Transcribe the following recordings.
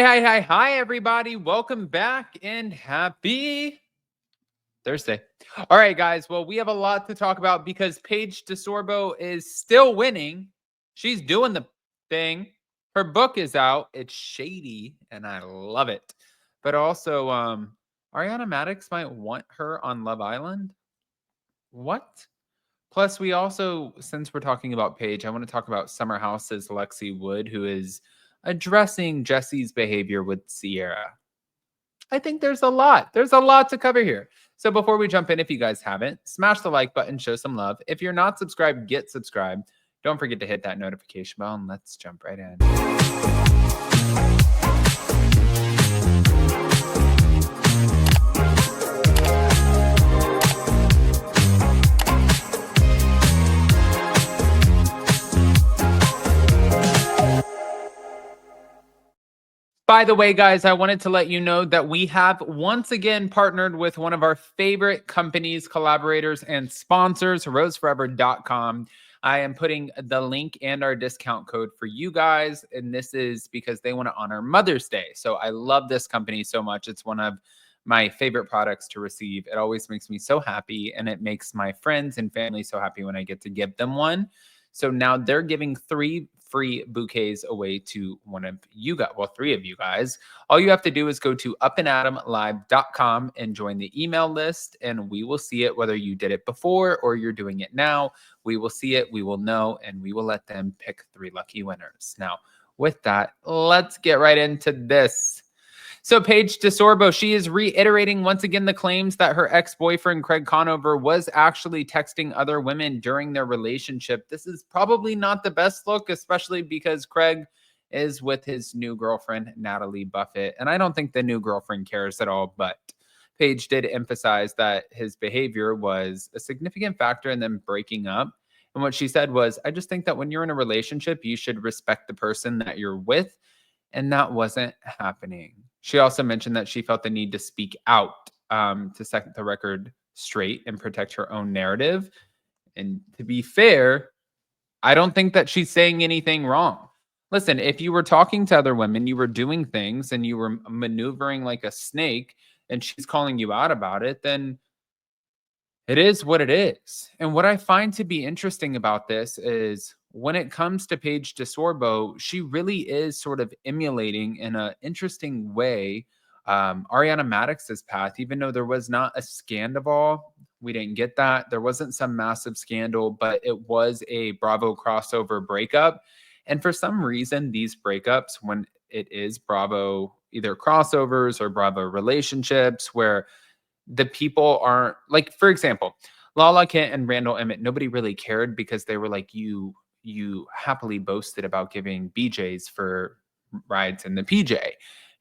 Hi, everybody. Welcome back and happy Thursday. All right, guys. Well, we have a lot to talk about because Paige DeSorbo is still winning. She's doing the thing. Her book is out. It's shady, and I love it. But also, Ariana Madix might want her on Love Island. What? Plus, we also, since we're talking about Paige, I want to talk about Summer House's Lexi Wood, who is addressing Jesse's behavior with Ciara. I think there's a lot. There's a lot to cover here. So before we jump in, if you guys haven't, smash the like button, show some love. If you're not subscribed, get subscribed. Don't forget to hit that notification bell, and let's jump right in. By the way, guys, I wanted to let you know that we have once again partnered with one of our favorite companies, collaborators, and sponsors, roseforever.com. I am putting the link and our discount code for you guys, and this is because they want to honor Mother's Day. So I love this company so much. It's one of my favorite products to receive. It always makes me so happy, and it makes my friends and family so happy when I get to give them one. So now they're giving 3 free bouquets away to one of you guys. Well, 3 of you guys. All you have to do is go to upandadamlive.com and join the email list, and we will see it whether you did it before or you're doing it now. We will see it, we will know, and we will let them pick 3 lucky winners. Now, with that, let's get right into this. So Paige DeSorbo, she is reiterating once again the claims that her ex-boyfriend, Craig Conover, was actually texting other women during their relationship. This is probably not the best look, especially because Craig is with his new girlfriend, Natalie Buffett. And I don't think the new girlfriend cares at all, but Paige did emphasize that his behavior was a significant factor in them breaking up. And what she said was, I just think that when you're in a relationship, you should respect the person that you're with. And that wasn't happening. She also mentioned that she felt the need to speak out to set the record straight and protect her own narrative. And to be fair, I don't think that she's saying anything wrong. Listen, if you were talking to other women, you were doing things and you were maneuvering like a snake and she's calling you out about it, then it is what it is. And what I find to be interesting about this is when it comes to Paige DeSorbo, she really is sort of emulating in an interesting way Ariana Madix's path, even though there was not a scandal. We didn't get that. There wasn't some massive scandal, but it was a Bravo crossover breakup. And for some reason, these breakups, when it is Bravo, either crossovers or Bravo relationships, where the people aren't like, for example, Lala Kent and Randall Emmett, nobody really cared because they were like, you happily boasted about giving BJs for rides in the PJ.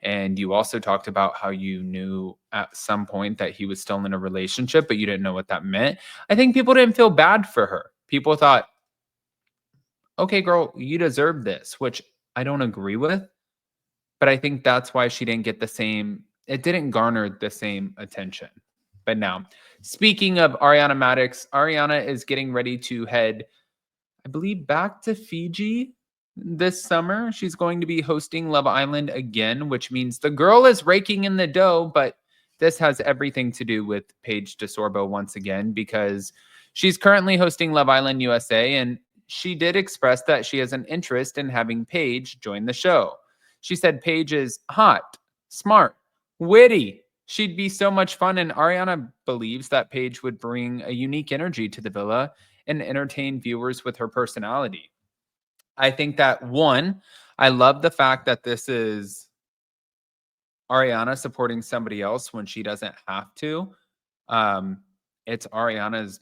And you also talked about how you knew at some point that he was still in a relationship, but you didn't know what that meant. I think people didn't feel bad for her. People thought, okay, girl, you deserve this, which I don't agree with. But I think that's why she didn't get the same, it didn't garner the same attention. But now, speaking of Ariana Madix, Ariana is getting ready to head, I believe, back to Fiji this summer. She's going to be hosting Love Island again, which means the girl is raking in the dough. But this has everything to do with Paige DeSorbo once again, because she's currently hosting Love Island USA, and she did express that she has an interest in having Paige join the show. She said Paige is hot, smart, witty. She'd be so much fun, and Ariana believes that Paige would bring a unique energy to the villa and entertain viewers with her personality. I think that, one, I love the fact that this is Ariana supporting somebody else when she doesn't have to. It's Ariana's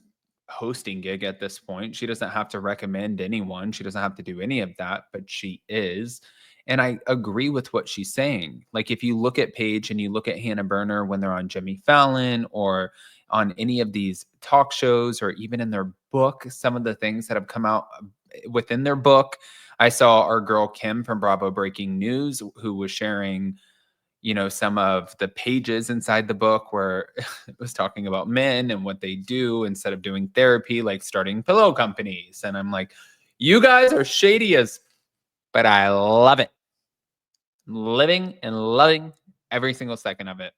hosting gig at this point. She doesn't have to recommend anyone. She doesn't have to do any of that, but she is. And I agree with what she's saying. Like, if you look at Paige and you look at Hannah Berner when they're on Jimmy Fallon or on any of these talk shows, or even in their book, some of the things that have come out within their book. I saw our girl Kim from Bravo Breaking News, who was sharing, you know, some of the pages inside the book where it was talking about men and what they do instead of doing therapy, like starting pillow companies. And I'm like, you guys are shady as, but I love it. living and loving every single second of it.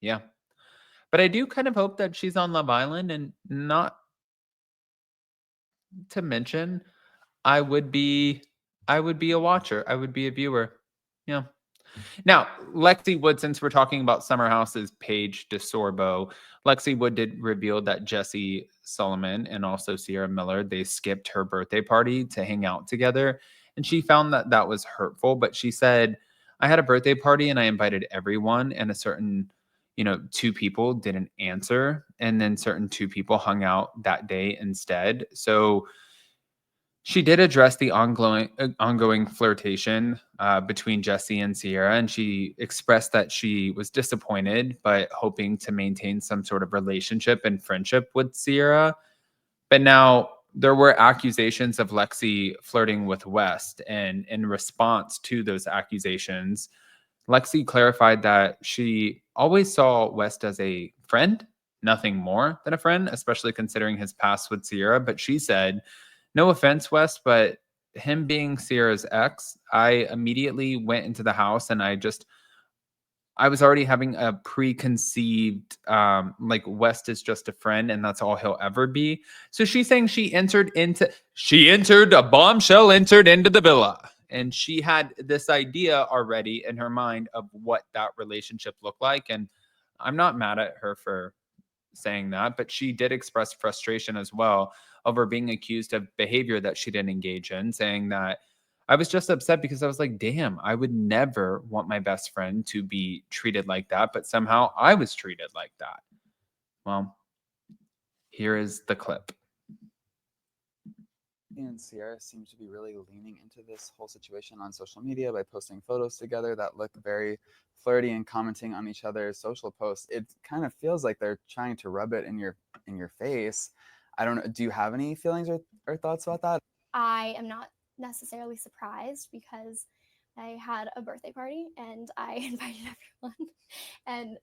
Yeah. But I do kind of hope that she's on Love Island, and not to mention, I would be I would be a watcher. I would be a viewer. Yeah. Now, Lexi Wood, since we're talking about Summer House's Paige DeSorbo, Lexi Wood did reveal that Jesse Solomon and also Sierra Miller, they skipped her birthday party to hang out together. And she found that that was hurtful. But she said, I had a birthday party and I invited everyone, and a certain, two people didn't answer. And then certain two people hung out that day instead. So she did address the ongoing flirtation between Jesse and Ciara, and she expressed that she was disappointed, but hoping to maintain some sort of relationship and friendship with Ciara. But now there were accusations of Lexi flirting with West, and in response to those accusations, Lexi clarified that she always saw West as a friend, nothing more than a friend, especially considering his past with Ciara. But she said, no offense, West, but him being Ciara's ex, I immediately went into the house and I was already having a preconceived, like West is just a friend and that's all he'll ever be. So she's saying she entered a bombshell, entered into the villa. And she had this idea already in her mind of what that relationship looked like. And I'm not mad at her for saying that, but she did express frustration as well over being accused of behavior that she didn't engage in, saying that I was just upset because I was like, damn, I would never want my best friend to be treated like that, but somehow I was treated like that. Well, here is the clip. And Ciara seems to be really leaning into this whole situation on social media by posting photos together that look very flirty and commenting on each other's social posts. It kind of feels like they're trying to rub it in your face. I don't know. Do you have any feelings or thoughts about that? I am not necessarily surprised because I had a birthday party and I invited everyone, and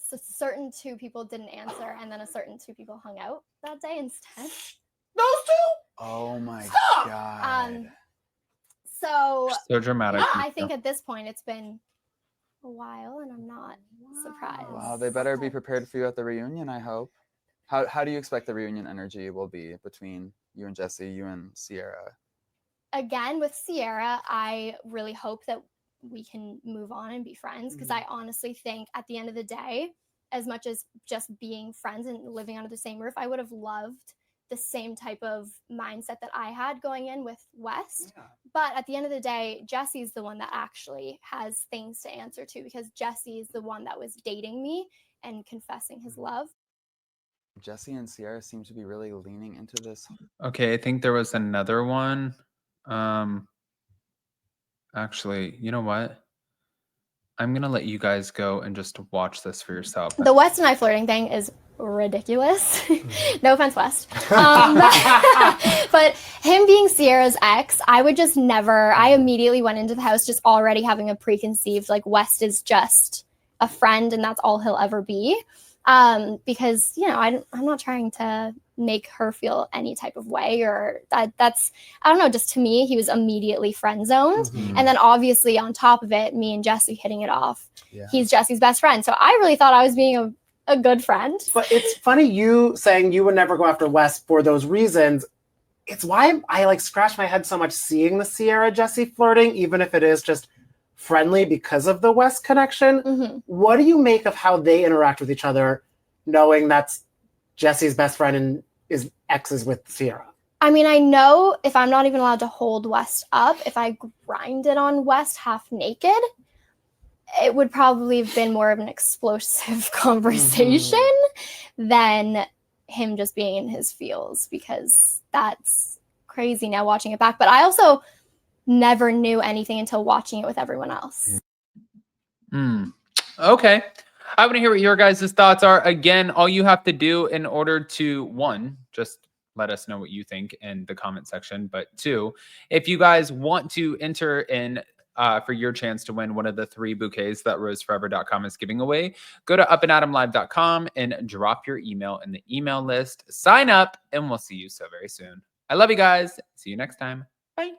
certain two people didn't answer, and then a certain two people hung out that day instead. Those two? Oh my Stop! God. So dramatic. Yeah, I think at this point it's been a while and I'm not surprised. Wow, they better be prepared for you at the reunion, I hope. How do you expect the reunion energy will be between you and Jesse, you and Ciara? Again, with Ciara, I really hope that we can move on and be friends, because I honestly think at the end of the day, as much as just being friends and living under the same roof, I would have loved the same type of mindset that I had going in with West. Yeah. But at the end of the day, Jesse's the one that actually has things to answer to, because Jesse is the one that was dating me and confessing his love. Jesse and Ciara seem to be really leaning into this. Okay, I think there was another one. Actually, you know what? I'm going to let you guys go and just watch this for yourself. The West and I flirting thing is ridiculous. No offense, West. But him being Ciara's ex, I immediately went into the house just already having a preconceived, like, West is just a friend and that's all he'll ever be. Because, I'm not trying to make her feel any type of way, or that's, I don't know, just to me, he was immediately friend zoned. And then obviously on top of it, me and Jesse hitting it off. Yeah. He's Jesse's best friend. So I really thought I was being a good friend. But it's funny you saying you would never go after West for those reasons. It's why I scratch my head so much seeing the Ciara Jesse flirting, even if it is just friendly because of the West connection. What do you make of how they interact with each other, knowing that's Jesse's best friend and is exes with Ciara? I mean, I know if I'm not even allowed to hold West up, if I grinded on West half naked, it would probably have been more of an explosive conversation than him just being in his feels, because that's crazy now watching it back. But I also never knew anything until watching it with everyone else. Okay. I want to hear what your guys' thoughts are. Again, all you have to do in order to, one, just let us know what you think in the comment section. But two, if you guys want to enter in for your chance to win one of the 3 bouquets that roseforever.com is giving away, go to upandadamlive.com and drop your email in the email list. Sign up, and we'll see you so very soon. I love you guys. See you next time. Bye.